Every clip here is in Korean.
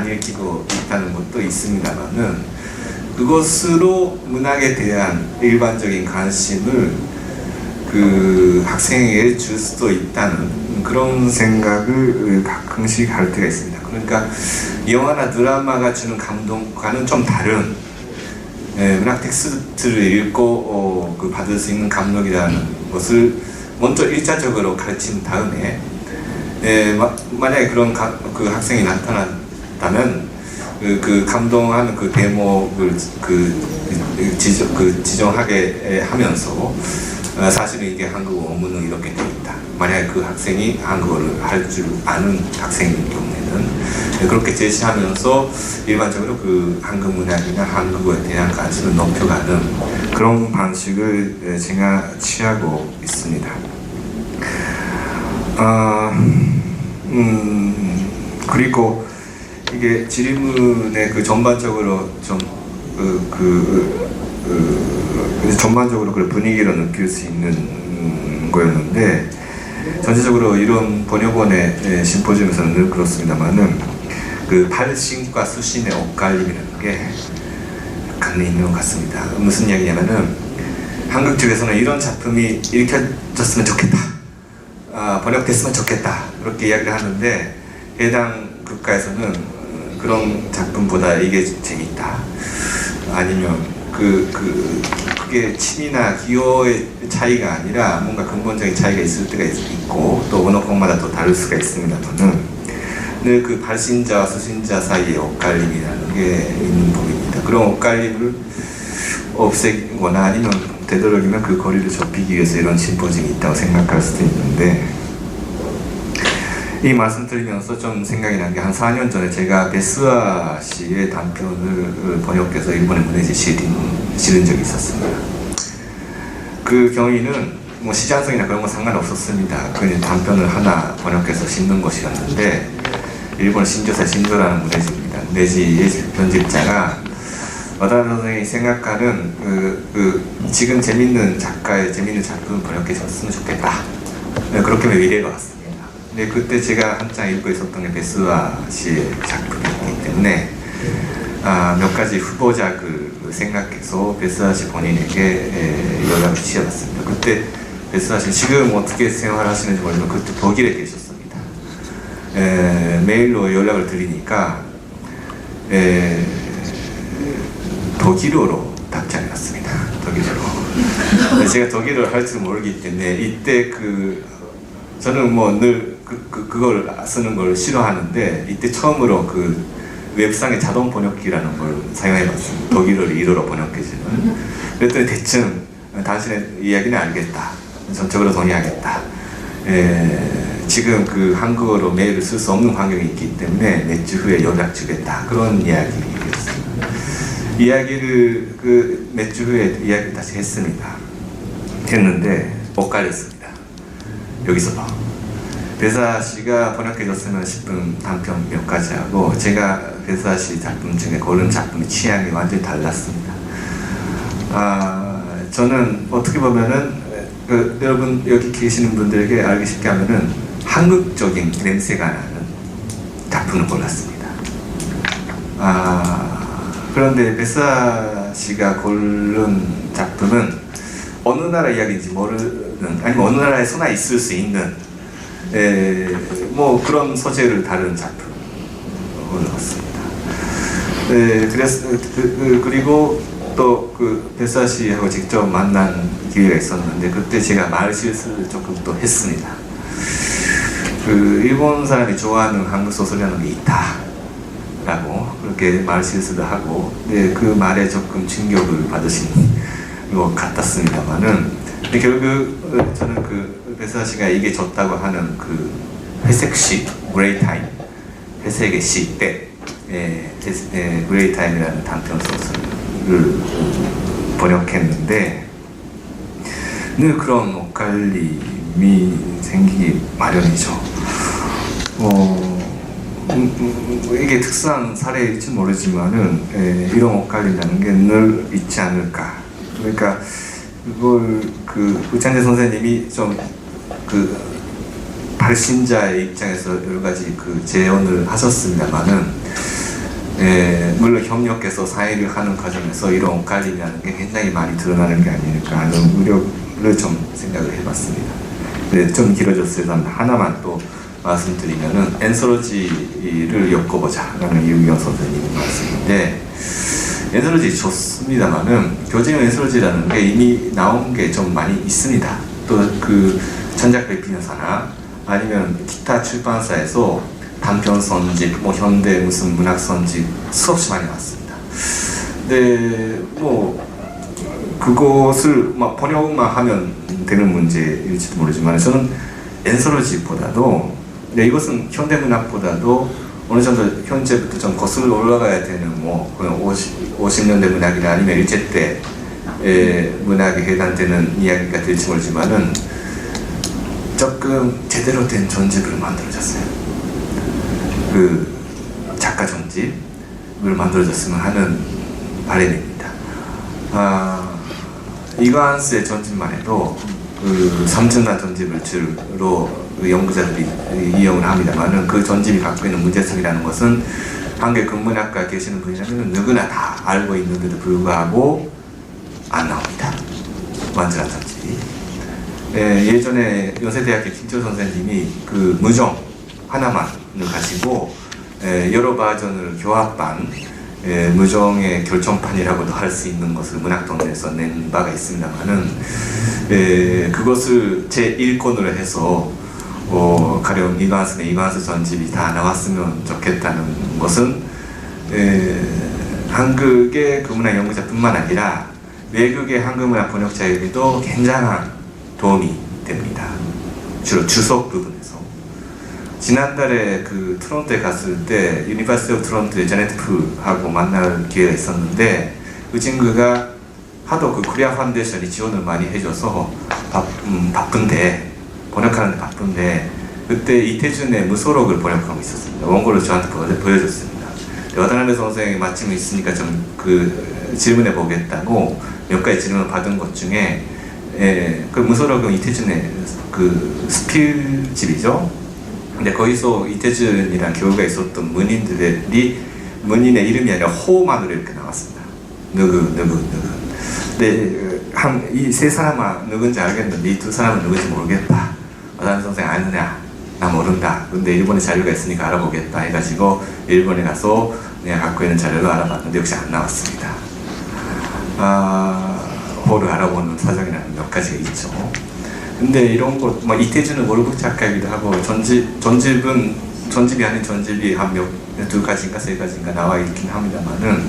안 읽히고 있다는 것도 있습니다만은 그것으로 문학에 대한 일반적인 관심을 그 학생에게 줄 수도 있다는 그런 생각을 가끔씩 할 때가 있습니다. 그러니까 영화나 드라마가 주는 감동과는 좀 다른 문학 텍스트를 읽고 그 받을 수 있는 감동이라는 것을 먼저 일차적으로 가르친 다음에 만약에 그런 그 학생이 나타났다면 그 감동하는 그 대목을 지정하게 하면서 사실은 이게 한국어 원문은 이렇게 되어 있다. 만약에 그 학생이 한국어를 할 줄 아는 학생인 경우에는 그렇게 제시하면서 일반적으로 그 한국 문학이나 한국어에 대한 관심을 높여가는 그런 방식을 제가 취하고 있습니다. 그리고 이게 질문의 그 전반적으로 좀 전반적으로 그 분위기로 느낄 수 있는 거였는데, 전체적으로 이런 번역원의 심포지엄에서는 늘 그렇습니다만은 그 발신과 수신의 엇갈림이라는 게 약간 있는 것 같습니다. 무슨 이야기냐면은 한국 쪽에서는 이런 작품이 읽혀졌으면 좋겠다, 번역됐으면 좋겠다, 그렇게 이야기를 하는데 해당 국가에서는 그런 작품보다 이게 재밌다, 아니면 그게 취미나 기호의 차이가 아니라 뭔가 근본적인 차이가 있을 때가 있고 또 언어권마다 또 다를 수가 있습니다만은 늘 그 발신자와 수신자 사이의 엇갈림이라는 게 있는 부분입니다. 그런 엇갈림을 없애거나 아니면 되도록이면 그 거리를 좁히기 위해서 이런 심포지엄이 있다고 생각할 수도 있는데, 이 말씀 드리면서 좀 생각이 난 게 한 4년 전에 제가 베스와 씨의 단편을 번역해서 일본에 문해지에 실은 적이 있었습니다. 그 경위는 뭐 시장성이나 그런 거 상관없었습니다. 그냥 단편을 하나 번역해서 싣는 것이었는데, 일본 신조사 신조라는 문해지입니다. 문해지의 편집자가 와다나 선생이 생각하는 지금 재밌는 작가의 재밌는 작품을 번역해줬으면 좋겠다, 그렇게 미래가 왔습니다. 근데 그때 제가 한창 읽고 있었던 게 베스와 씨의 작품이기 때문에 몇 가지 후보작을 생각해서 베스와 씨 본인에게 연락을 취해봤습니다. 그때 베스와 씨 지금 어떻게 생활하시는지 모르지만 그때 독일에 계셨습니다. 메일로 연락을 드리니까 독일어로 답장이 왔습니다. 독일어로. 제가 독일어를 할 줄 모르기 때문에 이때 저는 뭐 늘 그걸 쓰는 걸 싫어하는데 이때 처음으로 그 웹상의 자동 번역기라는 걸 사용해봤습니다. 독일어를 일어로 번역해주는. 그랬더니 대충 당신의 이야기는 알겠다, 전적으로 동의하겠다, 지금 그 한국어로 메일을 쓸 수 없는 환경이 있기 때문에 몇 주 후에 연락 주겠다, 그런 이야기였습니다. 이야기를 몇 주 후에 이야기를 다시 했는데 엇갈렸습니다. 여기서 베사 씨가 번역해줬으면 싶은 단편 몇 가지 하고 제가 베사 씨 작품 중에 고른 작품의 취향이 완전히 달랐습니다. 저는 어떻게 보면은 여러분 여기 계시는 분들에게 알기 쉽게 하면은 한국적인 냄새가 나는 작품을 골랐습니다. 그런데 베사 씨가 고른 작품은 어느 나라 이야기인지 모르는, 아니면 어느 나라에 서나 있을 수 있는 뭐 그런 소재를 다룬 작품을 골랐습니다. 그리고 또 그 베사 씨하고 직접 만난 기회가 있었는데 그때 제가 말 실수를 조금 또 했습니다. 일본 사람이 좋아하는 한국 소설이라는 게 있다라고 그렇게 말 실수를 하고, 그 말에 조금 충격을 받으신 것 같았습니다만은, 결국 저는 베사 씨가 이게 좋다고 하는 회색 시, 그레이 타임, 회색의 시 때, 그레이 타임이라는 단편 소설을 번역했는데 늘 그런 엇갈림이 생기기 마련이죠. 이게 특수한 사례일지 모르지만은 이런 엇갈림이라는 게 늘 있지 않을까. 그러니까 그걸 우찬재 선생님이 좀 발신자의 입장에서 여러 가지 제언을 하셨습니다만은 물론 협력해서 사회를 하는 과정에서 이런 엇갈림이라는 게 굉장히 많이 드러나는 게 아닐까 하는 우려를 좀 생각을 해봤습니다. 네, 좀 길어졌어요. 하나만 또 말씀드리면은 엔솔로지를 엮어보자라는 이유경 선생님 말씀인데, 엔솔로지 좋습니다만은 교재용 엔솔로지라는 게 이미 나온 게 좀 많이 있습니다. 또 그 전작 배피연사나 아니면 기타 출판사에서 단편 선집, 뭐 현대 무슨 문학 선집 수없이 많이 나왔습니다. 근데 뭐 그것을 막 번역만 하면 되는 문제일지도 모르지만 저는 엔솔로지보다도, 네, 이것은 현대 문학보다도 어느 정도 현재부터 좀 거슬러 올라가야 되는 뭐 50년대 문학이나 아니면 일제 때 문학에 해당되는 이야기가 될지 모르지만은 조금 제대로 된 전집을 만들어졌어요. 그 작가 전집을 만들어졌으면 하는 바람입니다. 이관스의 전집만 해도 그 삼천나 전집을 주로 그 연구자들이 이용을 합니다만은, 그 전집이 갖고 있는 문제성이라는 것은 한국 국문학과 계시는 분이라면 누구나 다 알고 있는데도 불구하고 안 나옵니다. 완전한 전집이. 예전에 연세대학교 김철 선생님이 그 무정 하나만을 가지고 여러 버전을 교합한 무정의 결정판이라고도 할 수 있는 것을 문학동네에서 낸 바가 있습니다만은, 그것을 제1권으로 해서 가령 이관스 전집이 다 나왔으면 좋겠다는 것은 한국의 국문학 연구자뿐만 아니라 외국의 한국문학 번역자에게도 굉장한 도움이 됩니다. 주로 주석 부분에서. 지난달에 그 토론토에 갔을 때 유니버시티 오브 토론토의 제네트 프하고 만날 기회가 있었는데, 그 친구가 하도 그 코리아 파운데이션이 지원을 많이 해줘서 바쁜데, 번역하는데 바쁜데, 그때 이태준의 무소록을 번역하고 있었습니다. 원고를 저한테 보여줬습니다. 여다나베 선생이 마침 있으니까 좀 그 질문해 보겠다고 몇 가지 질문을 받은 것 중에, 그 무소록은 이태준의 그 스필집이죠. 근데 거기서 이태준이랑 교우가 있었던 문인들이, 문인의 이름이 아니라 호만으로 이렇게 나왔습니다. 누구. 근데 이 세 사람은 누군지 알겠는데 이 두 사람은 누군지 모르겠다. 어떤 선생 아느냐? 나 모른다. 근데 일본에 자료가 있으니까 알아보겠다 해가지고 일본에 가서 내가 갖고 있는 자료를 알아봤는데 역시 안 나왔습니다. 호를 알아보는 사정이라는 몇 가지가 있죠. 근데 이런 것, 뭐 이태준은 월북 작가이기도 하고, 전집이 아닌 전집이 한 두 가지인가 세 가지인가 나와 있긴 합니다만은,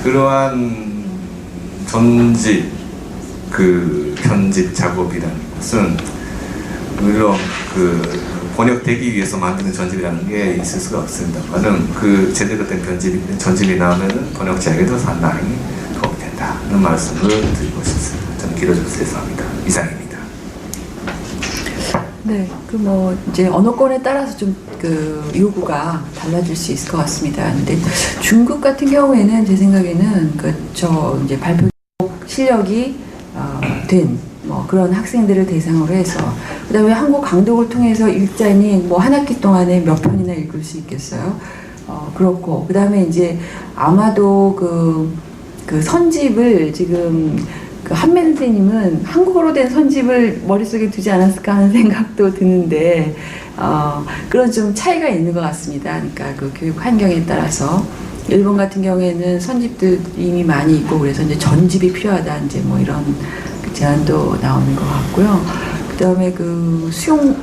그러한 전집, 그 편집 작업이라는 것은 물론 그 번역되기 위해서 만드는 전집이라는 게 있을 수가 없습니다만은, 그 제대로 된 전집이 나오면은 번역자에게도 상당히 도움이 된다는 말씀을 드리고 싶습니다. 저는 길어져서 죄송합니다. 이상입니다. 네, 그 뭐 이제 언어권에 따라서 좀 그 요구가 달라질 수 있을 것 같습니다. 근데 중국 같은 경우에는 제 생각에는 저 이제 발표 실력이 된 뭐 그런 학생들을 대상으로 해서, 그다음에 한국 강독을 통해서 읽자니 뭐 한 학기 동안에 몇 편이나 읽을 수 있겠어요. 그렇고, 그다음에 이제 아마도 그 선집을 지금 그 한매 선생님은 한국어로 된 선집을 머릿속에 두지 않았을까 하는 생각도 드는데, 그런 좀 차이가 있는 것 같습니다. 그러니까 그 교육 환경에 따라서 일본 같은 경우에는 선집들 이미 많이 있고, 그래서 이제 전집이 필요하다, 이제 뭐 이런 제안도 나오는 것 같고요. 그다음에 그 수용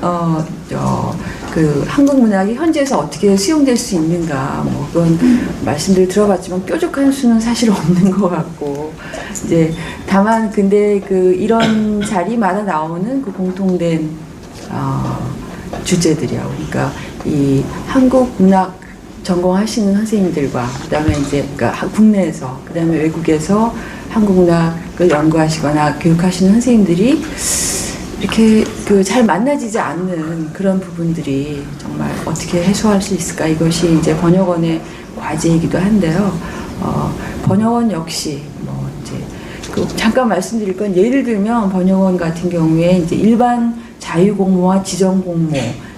그 한국 문학이 현지에서 어떻게 수용될 수 있는가, 뭐 그런 말씀들 들어봤지만 뾰족한 수는 사실 없는 것 같고, 이제 다만 근데 그 이런 자리마다 나오는 그 공통된 주제들이요. 그러니까 이 한국 문학 전공하시는 선생님들과, 그다음에 이제 그러니까 국내에서, 그다음에 외국에서 한국 문학을 연구하시거나 교육하시는 선생님들이 이렇게 그 잘 만나지지 않는 그런 부분들이 정말 어떻게 해소할 수 있을까? 이것이 이제 번역원의 과제이기도 한데요. 번역원 역시 뭐 이제 그 잠깐 말씀드릴 건, 예를 들면 번역원 같은 경우에 이제 일반 자유공모와 지정공모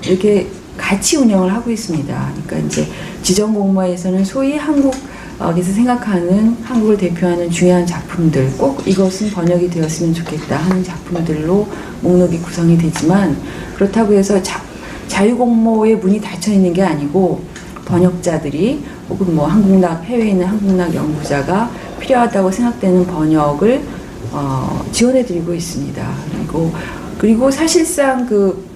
이렇게 같이 운영을 하고 있습니다. 그러니까 이제 지정 공모에서는 소위 한국에서 생각하는 한국을 대표하는 중요한 작품들, 꼭 이것은 번역이 되었으면 좋겠다 하는 작품들로 목록이 구성이 되지만, 그렇다고 해서 자유공모의 문이 닫혀 있는 게 아니고 번역자들이 혹은 뭐 해외에 있는 한국낙 연구자가 필요하다고 생각되는 번역을 지원해드리고 있습니다. 그리고 사실상 그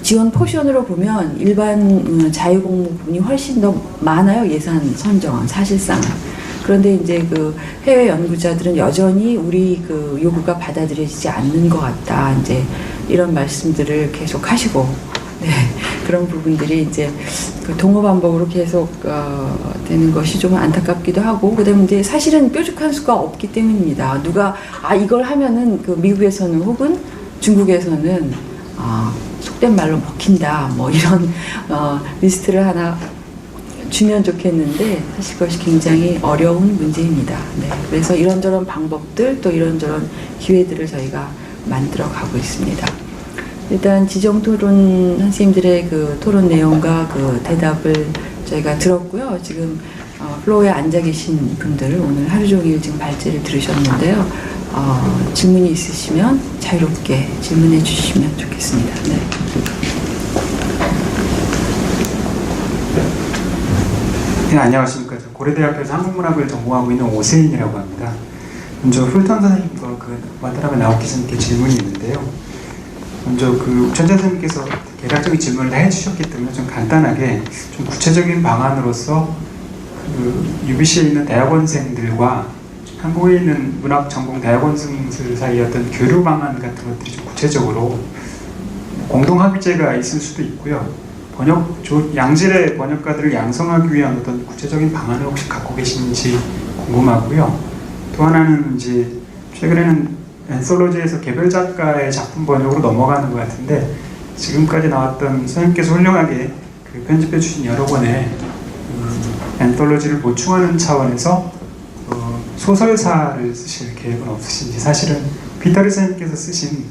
지원 포션으로 보면 일반 자유공모 부분이 훨씬 더 많아요. 예산 선정은 사실상. 그런데 이제 그 해외 연구자들은 여전히 우리 그 요구가 받아들여지지 않는 것 같다. 이제 이런 말씀들을 계속 하시고, 네, 그런 부분들이 이제 그 동어반복으로 계속 되는 것이 좀 안타깝기도 하고, 그다음에 이제 사실은 뾰족한 수가 없기 때문입니다. 누가 이걸 하면은 그 미국에서는 혹은 중국에서는 속된 말로 먹힌다, 뭐 이런 리스트를 하나 주면 좋겠는데 사실 그것이 굉장히 어려운 문제입니다. 네, 그래서 이런저런 방법들 또 이런저런 기회들을 저희가 만들어 가고 있습니다. 일단 지정토론 선생님들의 그 토론 내용과 그 대답을 저희가 들었고요. 지금 플로어에 앉아 계신 분들 오늘 하루 종일 지금 발제를 들으셨는데요. 질문이 있으시면 자유롭게 질문해 주시면 좋겠습니다. 네. 네, 안녕하십니까. 고려대학교에서 한국문학을 전공하고 있는 오세인이라고 합니다. 먼저 풀턴 선생님과 와타나베 나오키 선생님께 질문이 있는데요. 먼저 우천재 선생님께서 대략적인 질문을 다 해주셨기 때문에 좀 간단하게 좀 구체적인 방안으로서 UBC에 있는 대학원생들과 한국에 있는 문학 전공 대학원생들 사이 어떤 교류 방안 같은 것들이 좀 구체적으로 공동 합의제가 있을 수도 있고요. 양질의 번역가들을 양성하기 위한 어떤 구체적인 방안을 혹시 갖고 계신지 궁금하고요. 또 하나는 이제 최근에는 앤솔로지에서 개별 작가의 작품 번역으로 넘어가는 것 같은데, 지금까지 나왔던 선생님께서 훌륭하게 편집해 주신 여러 권의 앤솔로지를 보충하는 차원에서 소설사를 쓰실 계획은 없으신지. 사실은 피터리 선생님께서 쓰신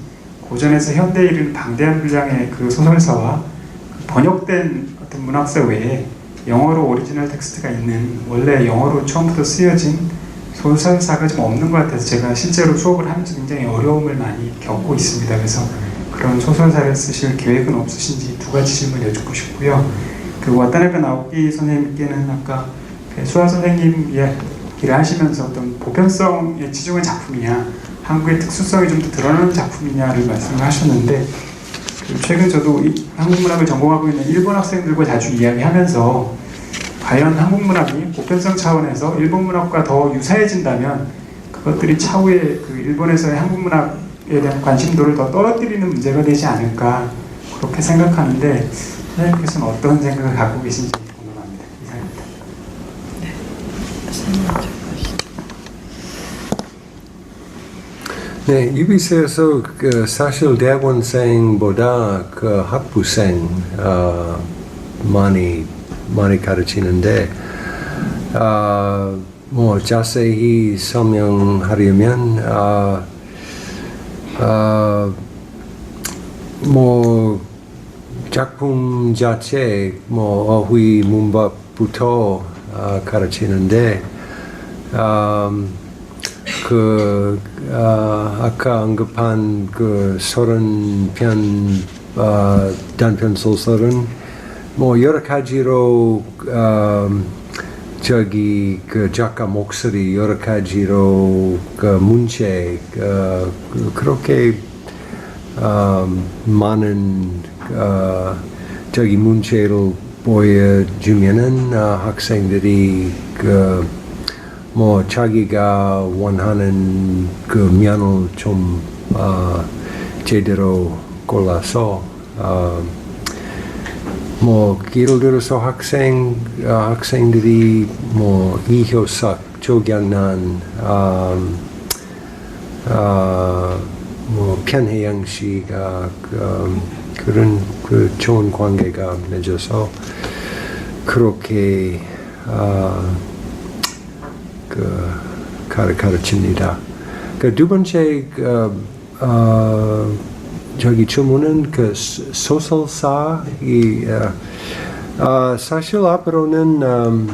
고전에서 현대에 이르는 방대한 분량의 그 소설사와 번역된 어떤 문학사 외에 영어로 오리지널 텍스트가 있는, 원래 영어로 처음부터 쓰여진 소설사가 좀 없는 것 같아서 제가 실제로 수업을 하면서 굉장히 어려움을 많이 겪고 있습니다. 그래서 그런 소설사를 쓰실 계획은 없으신지 두 가지 질문 여쭙고 싶고요. 와타나베 나오키 선생님께는 아까 수아 선생님 일을 하시면서 어떤 보편성에 치중한 작품이냐, 한국의 특수성이 좀 더 드러나는 작품이냐를 말씀을 하셨는데, 최근 저도 한국문학을 전공하고 있는 일본 학생들과 자주 이야기하면서 과연 한국문학이 보편성 차원에서 일본 문학과 더 유사해진다면 그것들이 차후에 일본에서의 한국문학에 대한 관심도를 더 떨어뜨리는 문제가 되지 않을까, 그렇게 생각하는데 선생님께서는 어떤 생각을 갖고 계신지 궁금합니다. 이상입니다. 네, UBC에서 사실 대학원생보다 학부생 많이 가르치는데, 뭐 자세히 설명하려면 뭐 작품 자체, 뭐 어휘 문법부터 가르치는데, 아까 언급한 30편 단편 소설은 뭐 여러 가지로 작가 목소리 여러 가지로 문체 그렇게 많은 문체를 보여주면은 학생들이 뭐 자기가 원하는 면을 좀 제대로 골라서 뭐 예를 들어서 학생들이 뭐 이효석, 조경란, 뭐 편혜영 씨가 그런 좋은 관계가 맺어서 그렇게 가르칩니다. 두 번째 저기 주문은 그 소설사 이 사실 앞으로는